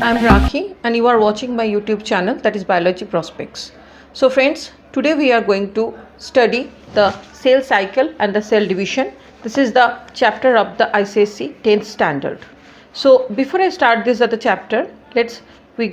I'm Rakhi and you are watching my YouTube channel, that is Biology Prospects. So friends, today we are going to study the cell cycle and the cell division. This is the chapter of the ICSE 10th standard. So before I start this other chapter, we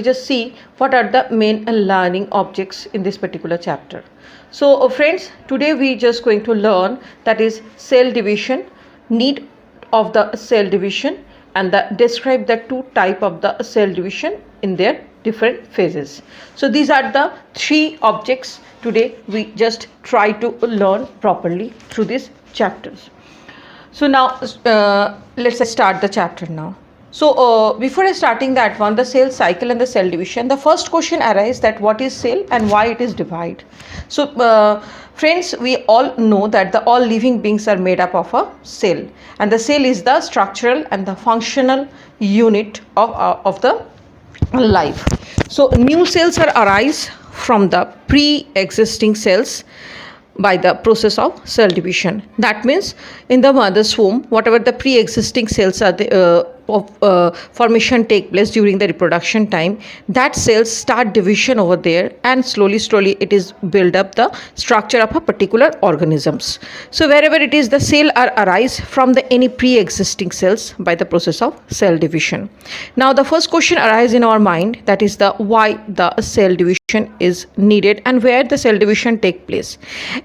just see what are the main learning objects in this particular chapter. So friends, today we just going to learn that is cell division, need of the cell division, and describe the two type of the cell division in their different phases. So these are the three objects today we just try to learn properly through these chapters. So now let's start the chapter now. So before starting that one, the cell cycle and the cell division, the first question arises that what is cell and why it is divided. So friends, we all know that all living beings are made up of a cell, and the cell is the structural and the functional unit of the life. So new cells are arise from the pre-existing cells by the process of cell division. That means in the mother's womb, whatever the pre-existing cells are formation take place during the reproduction time, that cells start division over there, and slowly it is build up the structure of a particular organisms. So wherever it is, the cell are arise from the any pre-existing cells by the process of cell division. Now the first question arises in our mind, that is the why the cell division is needed and where the cell division take place.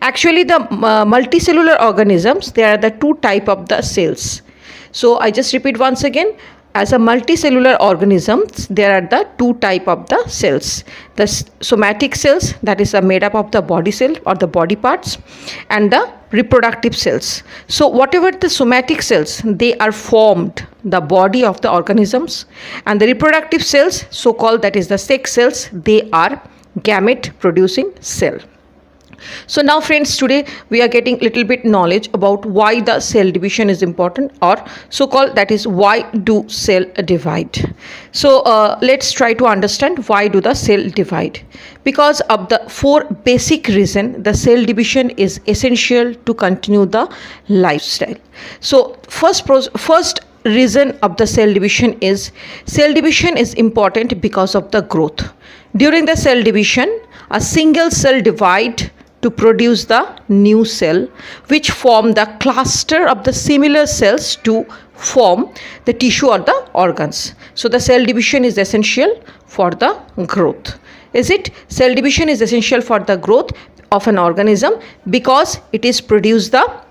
Actually the multicellular organisms, there are the two type of the cells. So I just repeat once again, as a multicellular organisms, there are the two type of the cells. The somatic cells, that is made up of the body cell or the body parts, and the reproductive cells. So whatever the somatic cells, they are formed the body of the organisms, and the reproductive cells, so called, that is the sex cells, they are gamete producing cell. So now friends, today we are getting little bit knowledge about why the cell division is important, or so called, that is why do cell divide. So let's try to understand why do the cell divide. Because of the four basic reason, the cell division is essential to continue the lifestyle. So first reason of the cell division is important because of the growth. During the cell division, a single cell divide to produce the new cell, which form the cluster of the similar cells to form the tissue or the organs. So the cell division is essential for the growth. Cell division is essential for the growth of an organism because it is produce the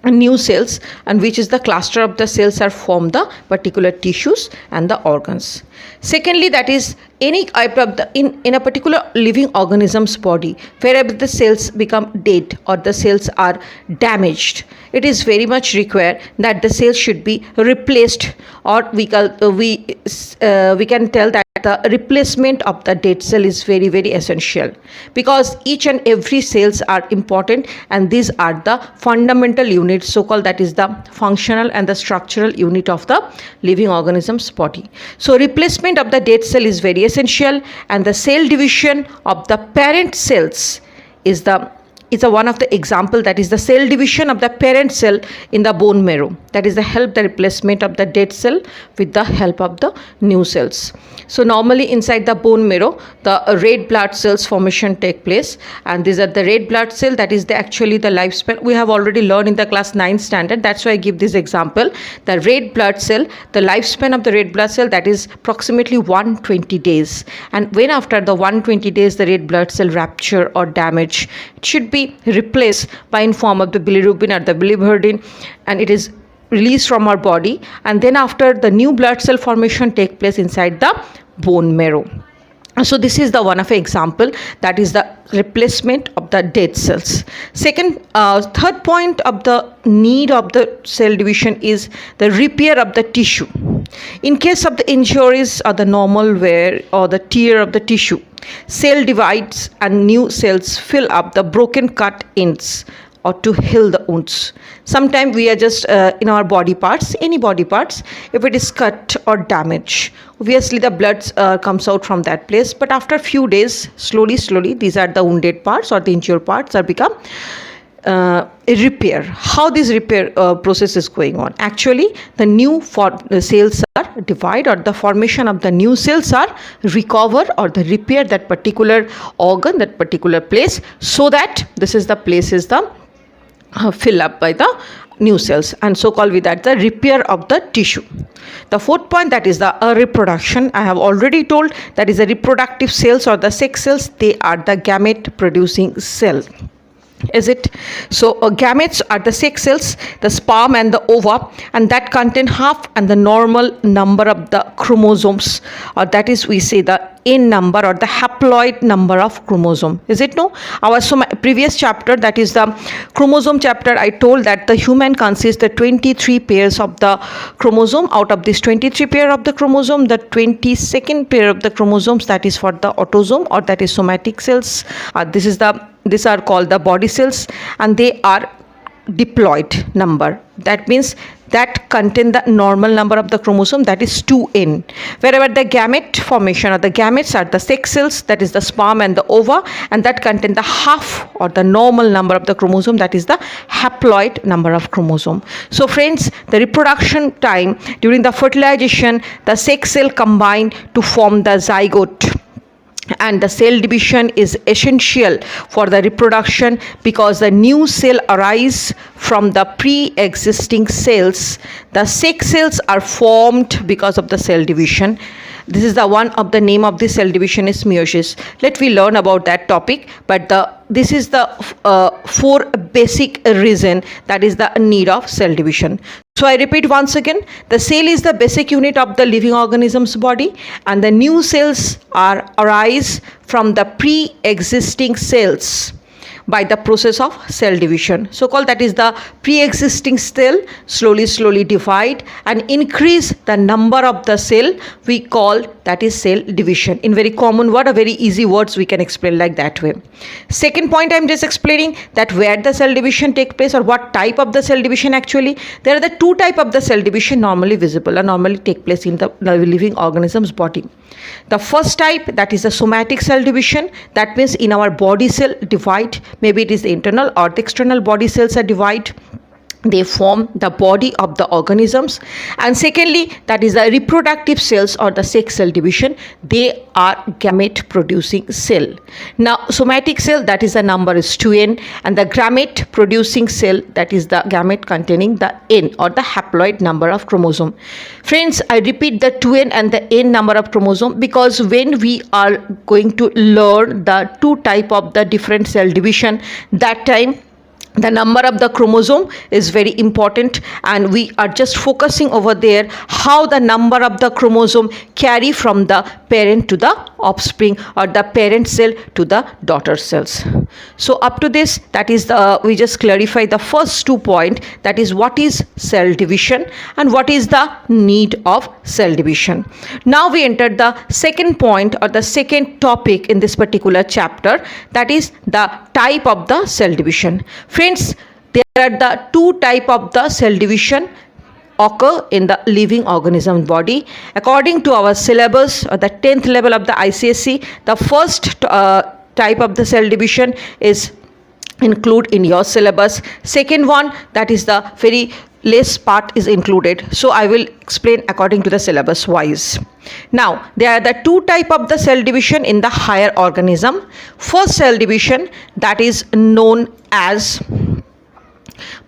new cells, and which is the cluster of the cells are form the particular tissues and the organs. Secondly, that is any type of in a particular living organism's body, wherever the cells become dead or the cells are damaged, it is very much required that the cells should be replaced, or we can tell that the replacement of the dead cell is very essential, because each and every cells are important, and these are the fundamental units, so called, that is the functional and the structural unit of the living organism's body. So replacement of the dead cell is very essential, and the cell division of the parent cells is one of the example, that is the cell division of the parent cell in the bone marrow, that is the replacement of the dead cell with the help of the new cells. So normally inside the bone marrow, the red blood cells formation take place, and these are the red blood cell, that is actually the lifespan. We have already learned in the class 9 standard, that's why I give this example. The red blood cell, the lifespan of the red blood cell, that is approximately 120 days, and when after the 120 days the red blood cell rupture or damage, it should be replaced by in form of the bilirubin or the biliverdin, and it is released from our body, and then after the new blood cell formation take place inside the bone marrow. So this is the one of an example, that is the replacement of the dead cells. Third point of the need of the cell division is the repair of the tissue. In case of the injuries or the normal wear or the tear of the tissue, cell divides and new cells fill up the broken cut ends or to heal the wounds. Sometimes we are just in our body parts, any body parts, if it is cut or damaged, obviously the blood comes out from that place, but after few days, slowly these are the wounded parts or the injured parts are become repair. How this repair process is going on? Actually, the new cells are divide, or the formation of the new cells are recover or the repair that particular organ, that particular place, so that this is the place is the fill up by the new cells, and so called with that the repair of the tissue. The fourth point, that is the reproduction. I have already told that is the reproductive cells or the sex cells. They are the gamete producing cell. Is it? So gametes are the sex cells, the sperm and the ova, and that contain half and the normal number of the chromosomes, or that is we say the N number or the haploid number of chromosome. Is it no? Our previous chapter, that is the chromosome chapter, I told that the human consists the 23 pairs of the chromosome. Out of this 23 pair of the chromosome, the 22nd pair of the chromosomes, that is for the autosome, or that is somatic cells. These are called the body cells, and they are diploid number. That means that contain the normal number of the chromosome, that is 2n. Wherever the gamete formation or the gametes are the sex cells, that is the sperm and the ova, and that contain the half or the normal number of the chromosome, that is the haploid number of chromosome. So friends, the reproduction time during the fertilization, the sex cell combine to form the zygote. And the cell division is essential for the reproduction, because the new cell arise from the pre-existing cells. The sex cells are formed because of the cell division. This is the one of the name of the cell division is meiosis. Let we learn about that topic, but this is the four basic reason, that is the need of cell division. So I repeat once again, the cell is the basic unit of the living organism's body, and the new cells arise from the pre-existing cells by the process of cell division. So called, that is the pre-existing cell slowly divide and increase the number of the cell, we call that is cell division. In very common word, or very easy words, we can explain like that way. Second point, I am just explaining that where the cell division take place, or what type of the cell division actually. There are the two type of the cell division normally visible or normally take place in the living organism's body. The first type, that is the somatic cell division. That means in our body cell divide, maybe it is the internal or the external body cells are divide. They form the body of the organisms. And secondly, that is the reproductive cells or the sex cell division. They are gamete producing cell. Now somatic cell, that is the number is 2n, and the gamete producing cell, that is the gamete containing the n or the haploid number of chromosome. Friends, I repeat the 2n and the n number of chromosome, because when we are going to learn the two type of the different cell division, that time the number of the chromosome is very important, and we are just focusing over there how the number of the chromosome carry from the parent to the offspring, or the parent cell to the daughter cells. So up to this, that is we just clarify the first 2 points, that is what is cell division and what is the need of cell division. Now we enter the second point or the second topic in this particular chapter, that is the type of the cell division. Friends, there are the two type of the cell division occur in the living organism body. According to our syllabus, or the 10th level of the ICSE, the first type of the cell division is include in your syllabus. Second one, that is the very less part is included. So I will explain according to the syllabus wise. Now there are the two type of the cell division in the higher organism. First cell division, that is known as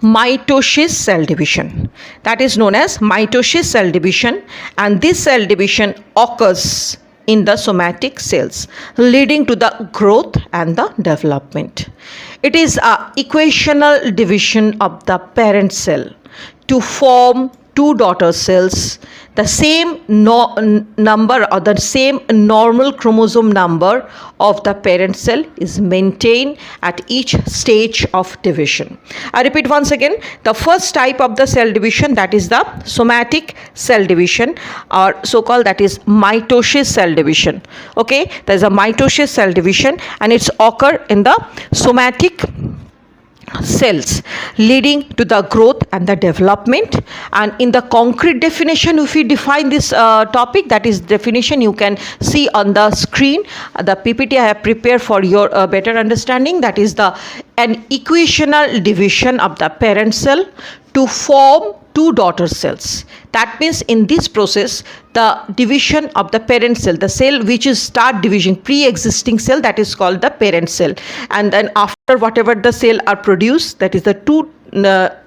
mitosis cell division. That is known as mitosis cell division, and this cell division occurs in the somatic cells, leading to the growth and the development. It is a equational division of the parent cell to form two daughter cells. The same number or the same normal chromosome number of the parent cell is maintained at each stage of division. I repeat once again, the first type of the cell division, that is the somatic cell division, or so called that is mitosis cell division. Okay, there is a mitosis cell division, and it's occur in the somatic cells leading to the growth and the development. And in the concrete definition, if we define this topic, that is definition you can see on the screen, the PPT I have prepared for your better understanding. That is an equational division of the parent cell to form two daughter cells. That means in this process, the division of the parent cell, the cell which is start division, pre-existing cell, that is called the parent cell. And then after whatever the cell are produced, that is the two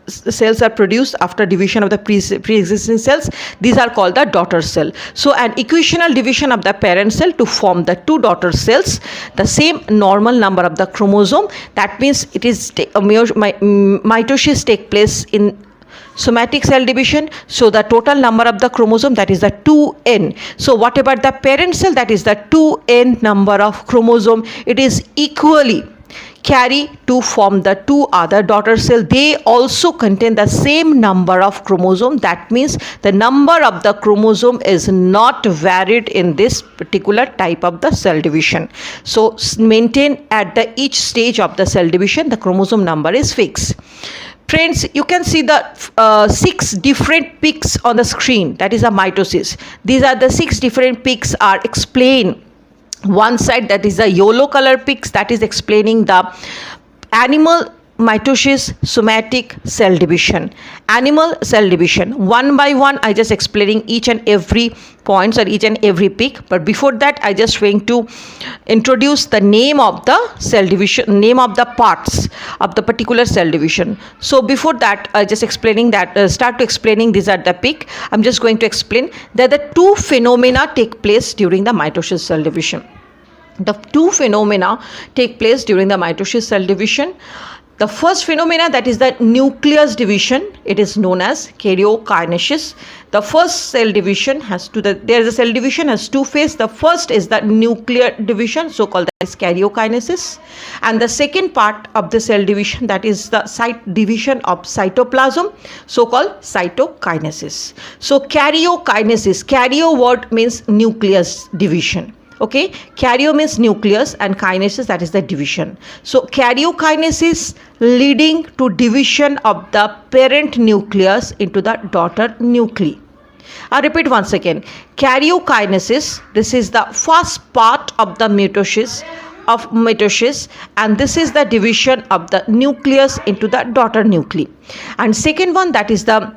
cells are produced after division of the pre-existing cells, these are called the daughter cell. So an equational division of the parent cell to form the two daughter cells, the same normal number of the chromosome. That means it is mitosis take place in somatic cell division. So the total number of the chromosome, that is the 2n. So whatever the parent cell, that is the 2n number of chromosome, it is equally carry to form the two other daughter cell. They also contain the same number of chromosome. That means the number of the chromosome is not varied in this particular type of the cell division. So maintain at each stage of the cell division, the chromosome number is fixed. Friends, you can see the 6 different peaks on the screen. That is a mitosis. These are the 6 different peaks are explained. One side, that is the yellow color peaks, that is explaining the animal mitosis, somatic cell division, animal cell division. One by one, I just explaining each and every points or each and every peak. But before that, I just going to introduce the name of the cell division, name of the parts of the particular cell division. So before that, I just explaining that, start to explaining these are the peak. I'm just going to explain that the two phenomena take place during the mitosis cell division. The two phenomena take place during the mitosis cell division. The first phenomena, that is the nucleus division, it is known as karyokinesis. The first cell division has a cell division has two phases. The first is the nuclear division, so called as karyokinesis, and the second part of the cell division, that is the division of cytoplasm, so called cytokinesis. So karyokinesis, karyo word means nucleus division. Okay, karyo means nucleus and kinesis, that is the division. So karyokinesis leading to division of the parent nucleus into the daughter nuclei. I repeat once again, karyokinesis, this is the first part of the mitosis, and this is the division of the nucleus into the daughter nuclei. And second one, that is the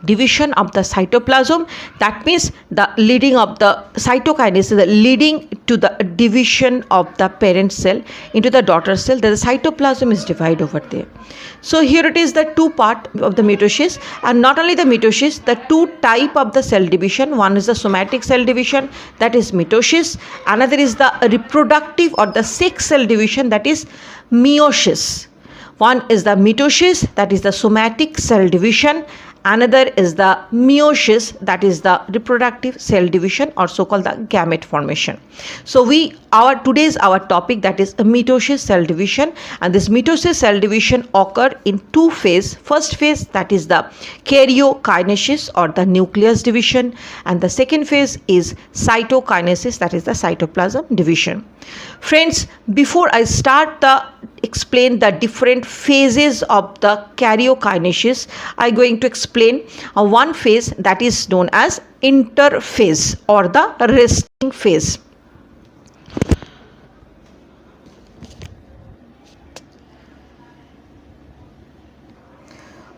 division of the cytoplasm. That means the leading of the cytokinesis, the leading to the division of the parent cell into the daughter cell. The cytoplasm is divided over there. So here it is the two part of the mitosis, and not only the mitosis, the two type of the cell division. One is the somatic cell division, that is mitosis. Another is the reproductive or the sex cell division, that is meiosis. One is the mitosis, that is the somatic cell division. Another is the meiosis, that is the reproductive cell division, or so called the gamete formation. So today's our topic, that is mitosis cell division, and this mitosis cell division occur in two phases. First phase, that is the karyokinesis or the nucleus division, and the second phase is cytokinesis, that is the cytoplasm division. Friends, before I start explain the different phases of the karyokinesis, I'm going to explain one phase, that is known as interphase or the resting phase.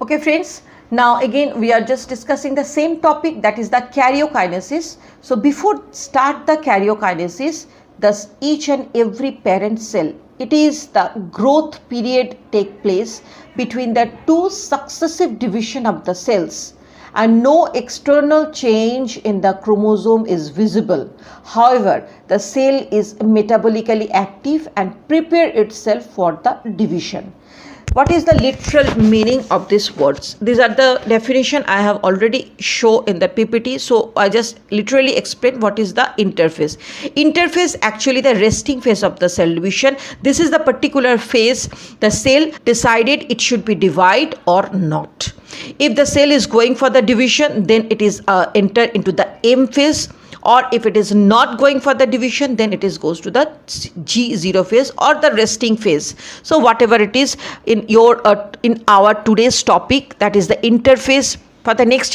Okay friends, now again we are just discussing the same topic, that is the karyokinesis. So before start the karyokinesis, thus each and every parent cell, it is the growth period take place between the two successive division of the cells, and no external change in the chromosome is visible. However, the cell is metabolically active and prepare itself for the division. What is the literal meaning of these words? These are the definition I have already shown in the PPT. So I just literally explain what is the interphase. Interphase, actually the resting phase of the cell division. This is the particular phase the cell decided it should be divided or not. If the cell is going for the division, then it is enter into the M phase, or if it is not going for the division, then it is goes to the G0 phase or the resting phase. So whatever it is in your in our today's topic, that is the interphase. For the next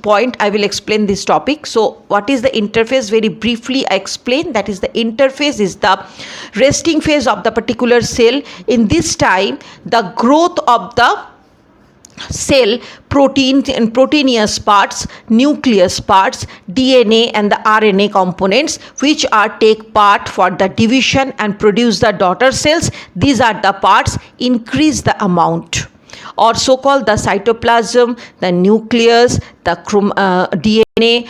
point, I will explain this topic. So what is the interphase? Very briefly I explain. That is, the interphase is the resting phase of the particular cell. In this time, the growth of the cell, protein and proteinous parts, nucleus parts, DNA and the RNA components, which are take part for the division and produce the daughter cells, these are the parts, increase the amount, or so called the cytoplasm, the nucleus, the DNA.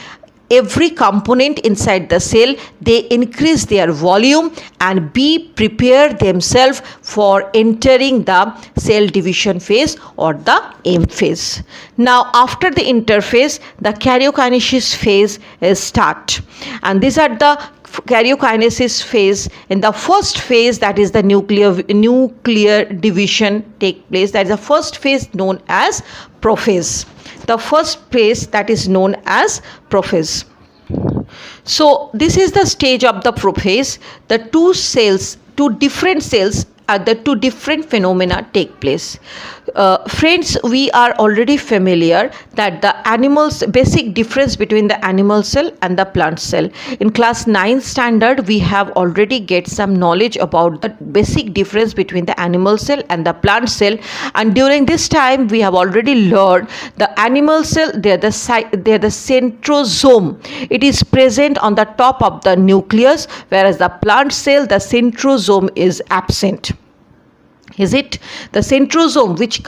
Every component inside the cell, they increase their volume and prepare themselves for entering the cell division phase or the M phase. Now after the interphase, the karyokinesis phase is start, and these are the karyokinesis phase. In the first phase, that is the nuclear division take place. That is the first phase known as prophase. The first phase that is known as prophase. So this is the stage of the prophase. The two different cells, the two different phenomena take place. Friends, we are already familiar that the animal's basic difference between the animal cell and the plant cell. In class 9 standard, we have already get some knowledge about the basic difference between the animal cell and the plant cell. And during this time, we have already learned the animal cell, they are the centrosome. It is present on the top of the nucleus, whereas the plant cell, the centrosome is absent. Is it the centrosome which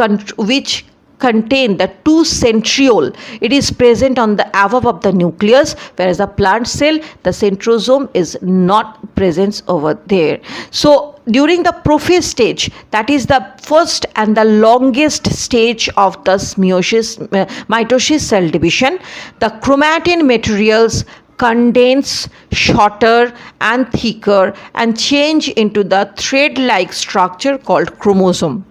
contain the two centriole? It is present on the above of the nucleus, whereas the plant cell, the centrosome is not present over there. So during the prophase stage, that is the first and the longest stage of the mitosis cell division, the chromatin materials condense shorter and thicker and change into the thread-like structure called chromosome.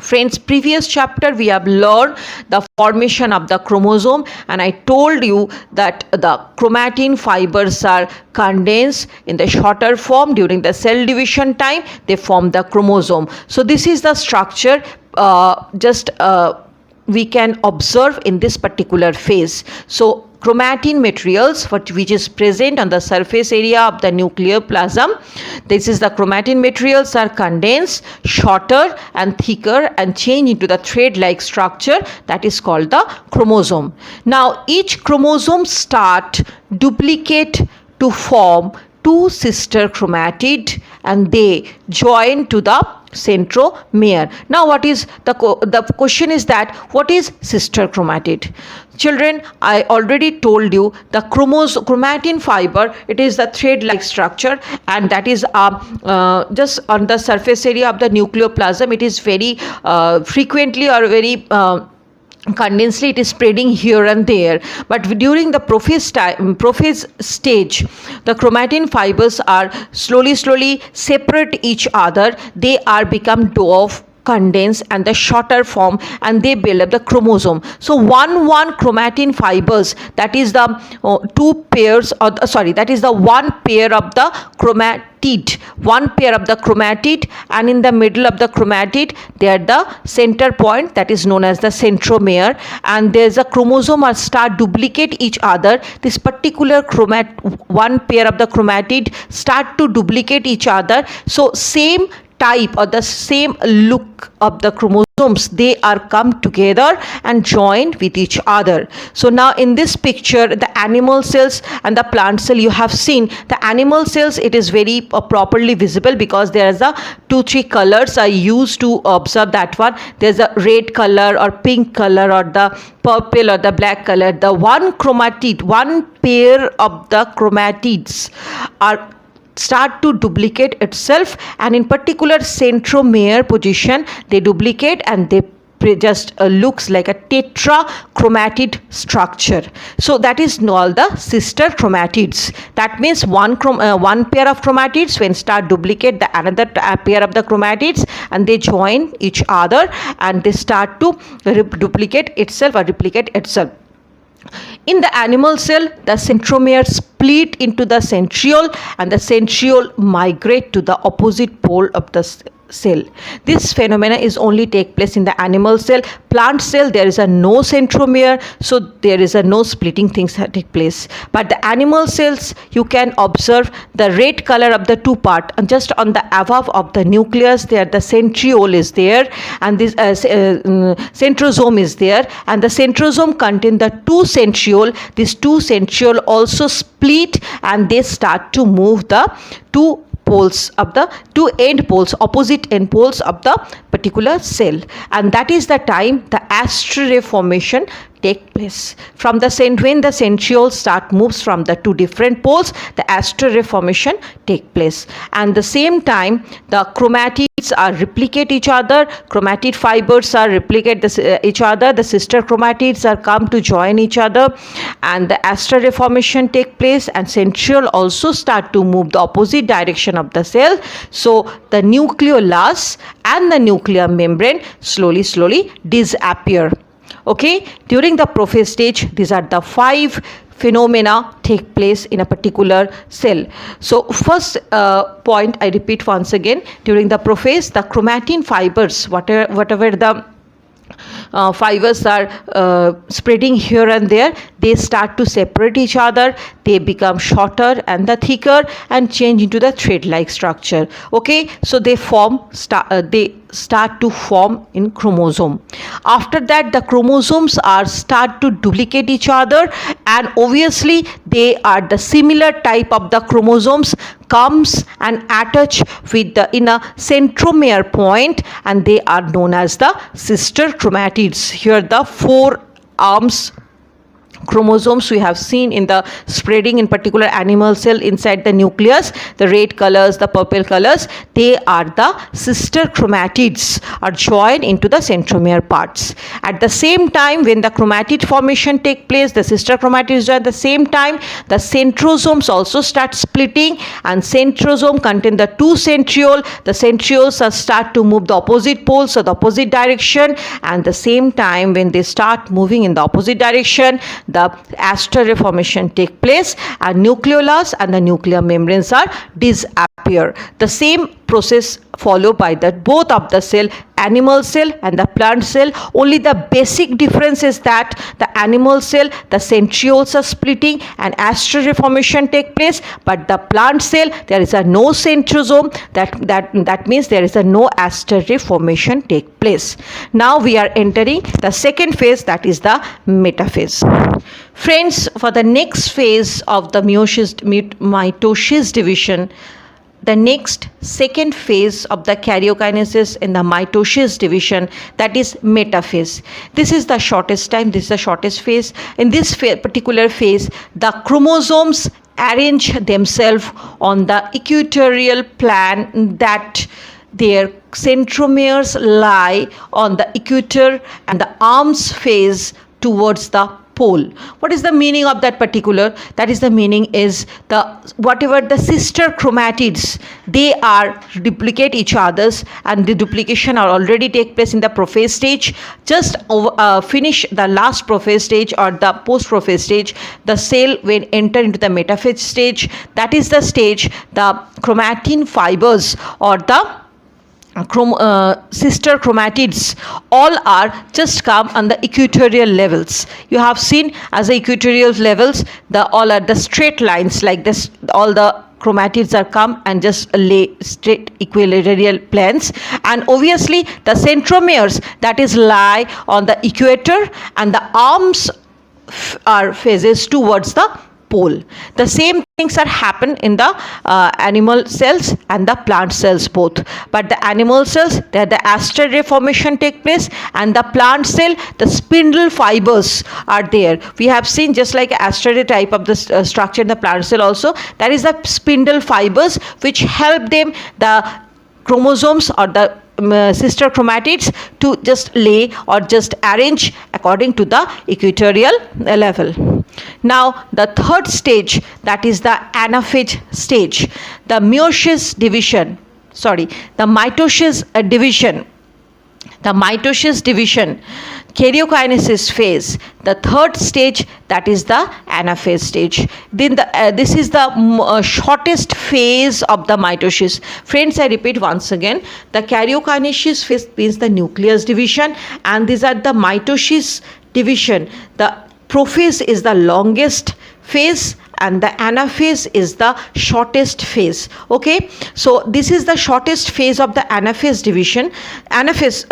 Friends, previous chapter we have learned the formation of the chromosome, and I told you that the chromatin fibers are condensed in the shorter form. During the cell division time, they form the chromosome. So this is the structure we can observe in this particular phase. So chromatin materials which is present on the surface area of the nuclear plasm. This is the chromatin materials are condensed, shorter and thicker, and change into the thread-like structure that is called the chromosome. Now each chromosome start duplicate to form two sister chromatid, and they join to the centromere. Now what is the question is that what is sister chromatid? Children, I already told you the chromatin fiber, it is the thread-like structure, and that is just on the surface area of the nucleoplasm. It is very frequently or very condensedly it is spreading here and there, but during the prophase stage, the chromatin fibers are slowly separate each other. They are become dwarf, condense, and the shorter form, and they build up the chromosome. So one chromatin fibers, that is the that is the one pair of the chromatid, and in the middle of the chromatid they are the center point, that is known as the centromere, and there's a chromosome or start duplicate each other. This particular one pair of the chromatid start to duplicate each other. So same type or the same look of the chromosomes, they are come together and joined with each other. So now in this picture, the animal cells and the plant cell, you have seen the animal cells, it is very properly visible because there is a 2-3 colors I used to observe that one. There's a red color or pink color or the purple or the black color. The one pair of the chromatids are start to duplicate itself, and in particular centromere position they duplicate, and they just looks like a tetrachromatid structure. So that is all the sister chromatids. That means one pair of chromatids when start duplicate the another pair of the chromatids, and they join each other and they start to duplicate itself or replicate itself. In the animal cell, the centromere split into the centriole and the centriole migrate to the opposite pole of the cell. This phenomena is only take place in the animal cell. Plant cell, there is a no centromere, so there is a no splitting things that take place. But the animal cells, you can observe the red color of the two part, and just on the above of the nucleus there the centriole is there, and this centrosome is there, and the centrosome contain the two centriole. These two centriole also split and they start to move the two poles of the two end poles, opposite end poles of the particular cell, and that is the time the astral ray formation take place. From the when the centriole start moves from the two different poles, the astral ray formation take place, and the same time the chromatids are replicate each other, chromatid fibers are replicate each other, the sister chromatids are come to join each other, and the astral ray formation take place, and centriole also start to move the opposite direction of the cell. So the nucleolus and the nuclear membrane slowly disappear. Okay, during the prophase stage, these are the 5 phenomena take place in a particular cell. So first point, I repeat once again, during the prophase, the chromatin fibers, whatever the fibers are spreading here and there, they start to separate each other, they become shorter and the thicker and change into the thread like structure. Okay, so they start to form in chromosome. After that, the chromosomes are start to duplicate each other, and obviously they are the similar type of the chromosomes comes and attach with the in a centromere point, and they are known as the sister chromatids. Here the 4 arms chromosomes we have seen in the spreading in particular animal cell inside the nucleus, the red colors, the purple colors, they are the sister chromatids are joined into the centromere parts. At the same time, when the chromatid formation take place, the sister chromatids join. At the same time, the centrosomes also start splitting, and centrosome contain the 2 centriole. The centrioles start to move the opposite poles or the opposite direction, and the same time when they start moving in the opposite direction, the astral ray formation take place, and nucleolus and the nuclear membranes are disappear. The same process followed by the both of the cell, animal cell and the plant cell. Only the basic difference is that the animal cell, the centrioles are splitting and astral ray formation take place, but the plant cell there is a no centrosome, that means there is a no astral ray formation take place. Now we are entering the second phase, that is the metaphase. Friends, for the next phase of the mitosis division, the next second phase of the karyokinesis in the mitosis division, that is metaphase. This is the shortest time, this is the shortest phase. In this particular phase, the chromosomes arrange themselves on the equatorial plane, that their centromeres lie on the equator and the arms face towards the pole. What is the meaning of that particular? That is the meaning is the whatever the sister chromatids, they are duplicate each others, and the duplication are already take place in the prophase stage. Just finish the last prophase stage or the post prophase stage, the cell will enter into the metaphase stage. That is the stage the chromatin fibers or the sister chromatids all are just come on the equatorial levels. You have seen as the equatorial levels, the all are the straight lines like this, all the chromatids are come and just lay straight equatorial planes, and obviously the centromeres that is lie on the equator, and the arms are phases towards the pole. The same things are happen in the animal cells and the plant cells both, but the animal cells there the astral ray formation take place, and the plant cell the spindle fibers are there. We have seen just like astral ray type of the structure in the plant cell also, that is the spindle fibers which help them the chromosomes or the sister chromatids to just lay or just arrange according to the equatorial level. Now the third stage, that is the anaphase stage, the mitosis division. The mitosis division. karyokinesis phase. The third stage, that is the anaphase stage. Then this is the shortest phase of the mitosis. Friends, I repeat once again, the karyokinesis phase means the nucleus division, and these are the mitosis division. The prophase is the longest phase and the anaphase is the shortest phase. Okay, so this is the shortest phase of the anaphase division. Anaphase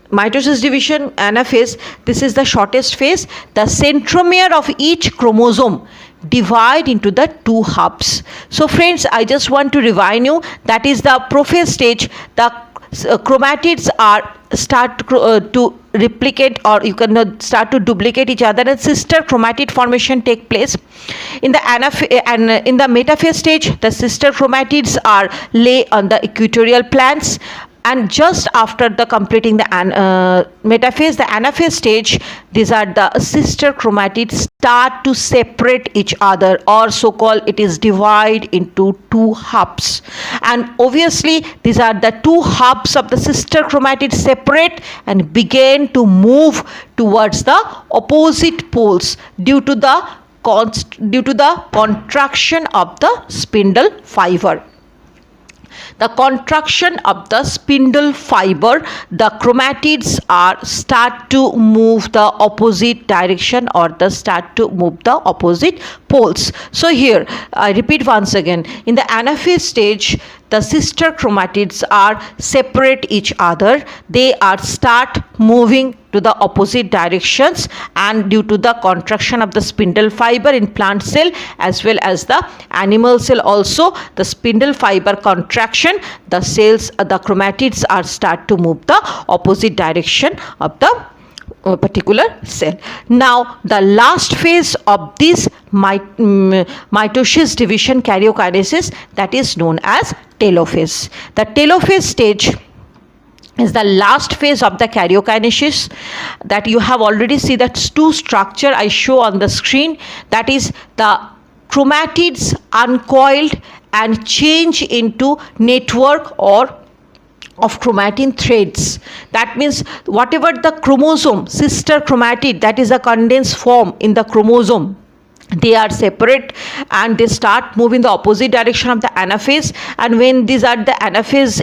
mitosis division, anaphase, this is the shortest phase. The centromere of each chromosome divide into the two halves. So friends, I just want to remind you, that is the prophase stage. The chromatids are start to replicate, or you can start to duplicate each other, and sister chromatid formation take place. In the in the metaphase stage, the sister chromatids are lay on the equatorial plants, and just after the completing the metaphase, the anaphase stage, these are the sister chromatids start to separate each other, or so called it is divide into two halves. And obviously these are the two halves of the sister chromatids separate and begin to move towards the opposite poles due to the contraction of the spindle fiber. The contraction of the spindle fiber, the chromatids are start to move the opposite direction, or the start to move the opposite poles. So here I repeat once again, in the anaphase stage, the sister chromatids are separate each other. They are start moving to the opposite directions, and due to the contraction of the spindle fiber in plant cell as well as the animal cell also, the spindle fiber contraction, the cells, the chromatids are start to move the opposite direction of the particular cell. Now the last phase of this mitosis division karyokinesis, that is known as telophase. The telophase stage is the last phase of the karyokinesis, that you have already seen that two structure I show on the screen, that is the chromatids uncoiled and change into network or of chromatin threads. That means whatever the chromosome, sister chromatid, that is a condensed form in the chromosome, they are separate and they start moving the opposite direction of the anaphase. And when these are the anaphase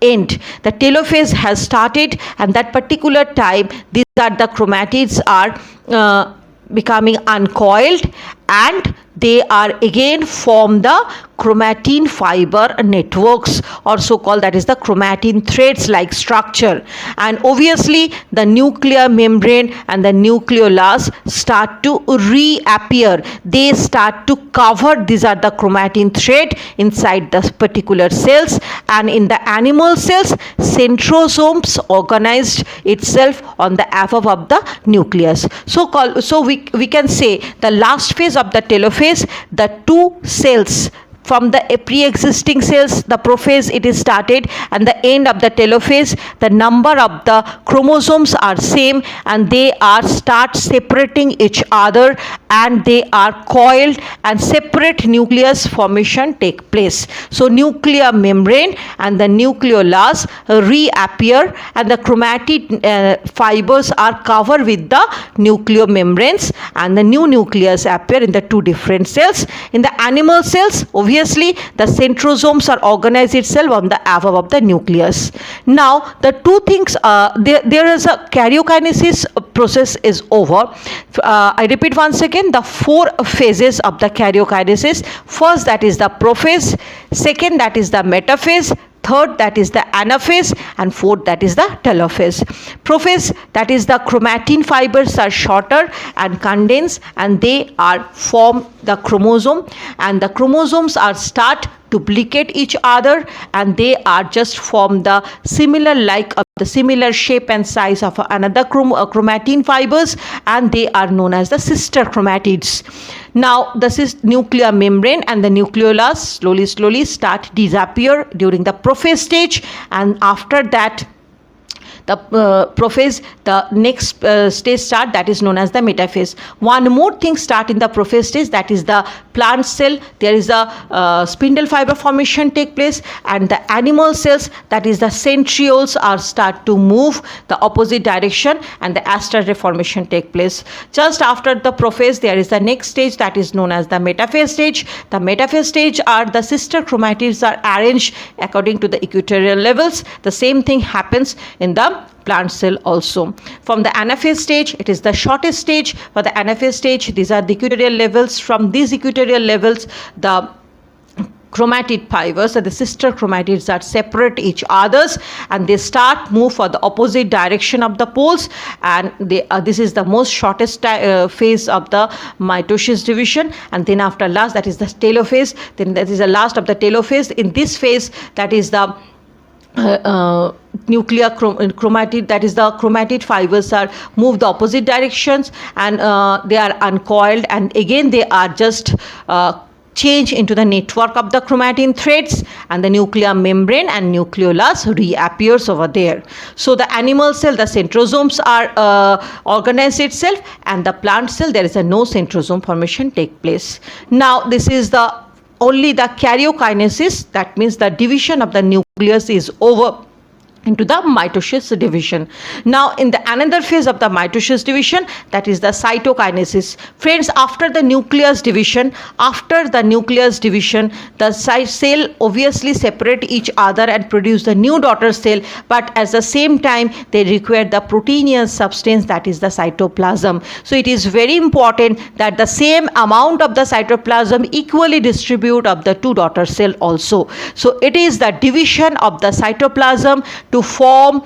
end, the telophase has started, and that particular time these are the chromatids are becoming uncoiled, and they are again form the chromatin fiber networks, or so called, that is the chromatin threads like structure. And obviously the nuclear membrane and the nucleolus start to reappear. They start to cover, these are the chromatin thread inside the particular cells. And in the animal cells, centrosomes organized itself on the above of the nucleus. So we can say the last phase of the telophase, the two cells from the pre-existing cells, the prophase it is started, and the end of the telophase, the number of the chromosomes are same, and they are start separating each other, and they are coiled, and separate nucleus formation take place. So nuclear membrane and the nucleolus reappear, and the chromatid fibers are covered with the nucleomembranes, and the new nucleus appear in the two different cells. In the animal cells, obviously the centrosomes are organized itself on the above of the nucleus. Now the two things, there is a karyokinesis process is over. I repeat once again, the four phases of the karyokinesis. First, that is the prophase. Second, that is the metaphase. Third, that is the anaphase, and fourth, that is the telophase. Prophase, that is the chromatin fibers are shorter and condensed, and they are form the chromosome, and the chromosomes are start duplicate each other, and they are just form the similar like the similar shape and size of another chromatin fibers, and they are known as the sister chromatids. Now this is nuclear membrane and the nucleolus slowly start disappear during the prophase stage, and after that the prophase, the next stage start, that is known as the metaphase. One more thing start in the prophase stage, that is the plant cell. There is a spindle fiber formation take place, and the animal cells, that is the centrioles, are start to move the opposite direction, and the astral ray formation take place. Just after the prophase, there is the next stage, that is known as the metaphase stage. The metaphase stage are the sister chromatids are arranged according to the equatorial levels. The same thing happens in the plant cell also. From the anaphase stage, it is the shortest stage. For the anaphase stage, these are the equatorial levels. From these equatorial levels, the chromatid fibers, so the sister chromatids that separate each others, and they start move for the opposite direction of the poles, and they this is the most shortest phase of the mitosis division. And then after last, that is the telophase. Then that is the last of the telophase. In this phase, that is the nuclear chromatid, that is the chromatid fibers are move the opposite directions, and they are uncoiled, and again they are just change into the network of the chromatin threads, and the nuclear membrane and nucleolus reappears over there. So the animal cell, the centrosomes are organized itself, and the plant cell, there is a no centrosome formation take place. Now this is the only the karyokinesis, that means the division of the nucleus is over into the mitosis division. Now in the another phase of the mitosis division, that is the cytokinesis. Friends, after the nucleus division, the cell obviously separate each other and produce the new daughter cell, but at the same time they require the proteinous substance, that is the cytoplasm. So it is very important that the same amount of the cytoplasm equally distribute of the two daughter cell also. So it is the division of the cytoplasm to form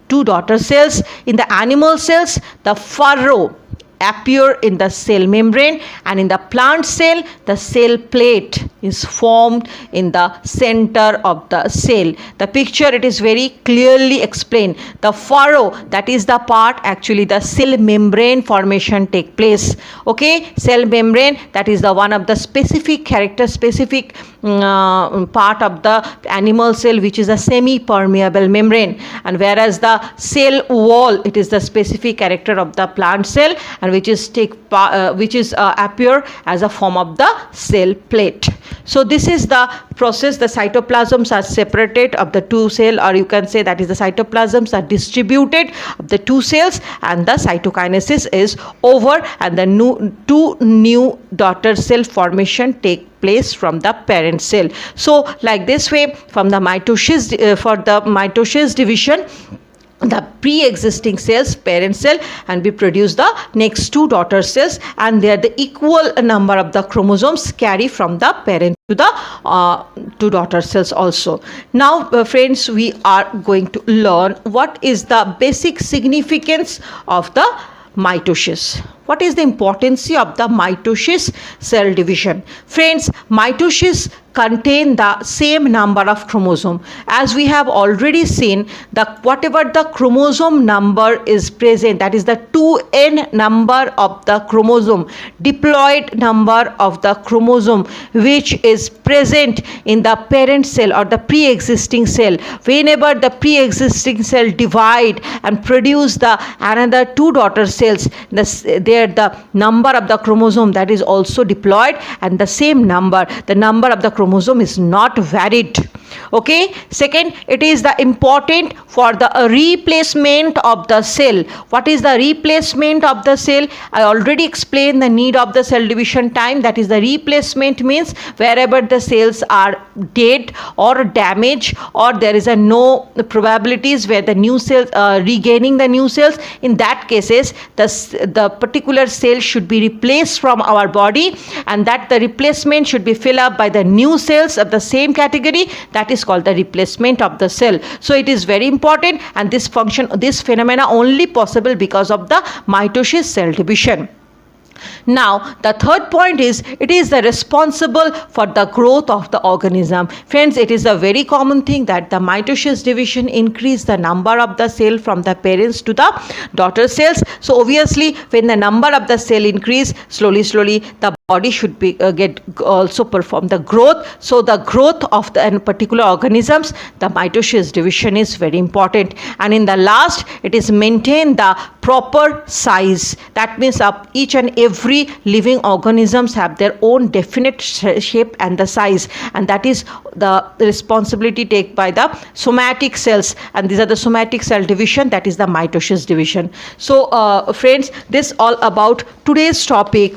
two daughter cells. In the animal cells, the furrow appear in the cell membrane, and in the plant cell, the cell plate is formed in the center of the cell. The picture, it is very clearly explained. The furrow, that is the part, actually the cell membrane formation take place. Okay, cell membrane, that is the one of the specific character, specific part of the animal cell, which is a semi-permeable membrane, and whereas the cell wall, it is the specific character of the plant cell, and which is appear as a form of the cell plate. So this is the process. The cytoplasms are separated of the two cell, or you can say that is the cytoplasms are distributed of the two cells, and the cytokinesis is over, and the two new daughter cell formation take place from the parent cell. So like this way, from the mitosis for the mitosis division, the pre-existing cells, parent cell, and we produce the next two daughter cells, and they are the equal number of the chromosomes carry from the parent to the two daughter cells also. Now friends, we are going to learn what is the basic significance of the mitosis. What is the importance of the mitosis cell division? Friends, mitosis contain the same number of chromosome. As we have already seen, whatever the chromosome number is present, that is the 2n number of the chromosome, diploid number of the chromosome, which is present in the parent cell or the pre-existing cell. Whenever the pre-existing cell divide and produce the another two daughter cells, the number of the chromosome, that is also diploid, and the same number, the number of the chromosome is not varied. Okay, second, it is the important for the replacement of the cell. What is the replacement of the cell? I already explained the need of the cell division time. That is, the replacement means wherever the cells are dead or damaged, or there is a no probabilities where the new cells regaining the new cells. In that cases, the particular cell should be replaced from our body, and that the replacement should be filled up by the new cells of the same category. That is called the replacement of the cell. So it is very important, and this phenomena only possible because of the mitosis cell division. Now the third point is, it is the responsible for the growth of the organism. Friends, it is a very common thing that the mitosis division increase the number of the cell from the parents to the daughter cells. So obviously when the number of the cell increase, slowly the body should be get also perform the growth. So the growth of the particular organisms, the mitosis division is very important. And in the last, it is maintain the proper size. That means each and every living organisms have their own definite shape and the size, and that is the responsibility taken by the somatic cells, and these are the somatic cell division, that is the mitosis division. So friends, this all about today's topic.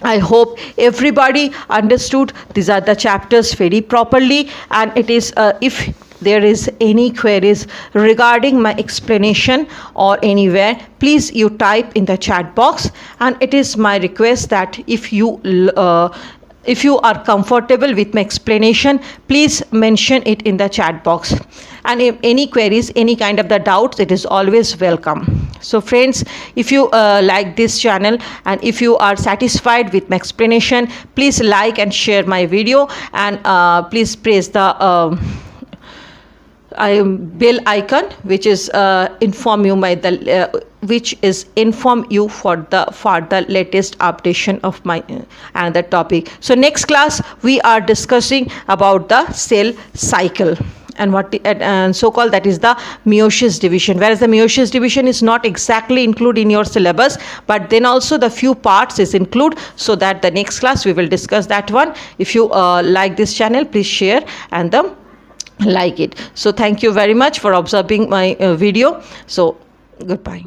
I hope everybody understood these are the chapters very properly, and it is if there is any queries regarding my explanation or anywhere, please you type in the chat box, and it is my request that if you are comfortable with my explanation, please mention it in the chat box. And if any queries, any kind of the doubts, it is always welcome. So friends, if you like this channel and if you are satisfied with my explanation, please like and share my video, and please press the bell icon, which is inform you for the latest updation of my another topic. So next class we are discussing about the cell cycle and what and so called, that is the meiosis division, whereas the meiosis division is not exactly included in your syllabus, but then also the few parts is included, so that the next class we will discuss that one. If you like this channel, please share and like it. So thank you very much for observing my video. So goodbye.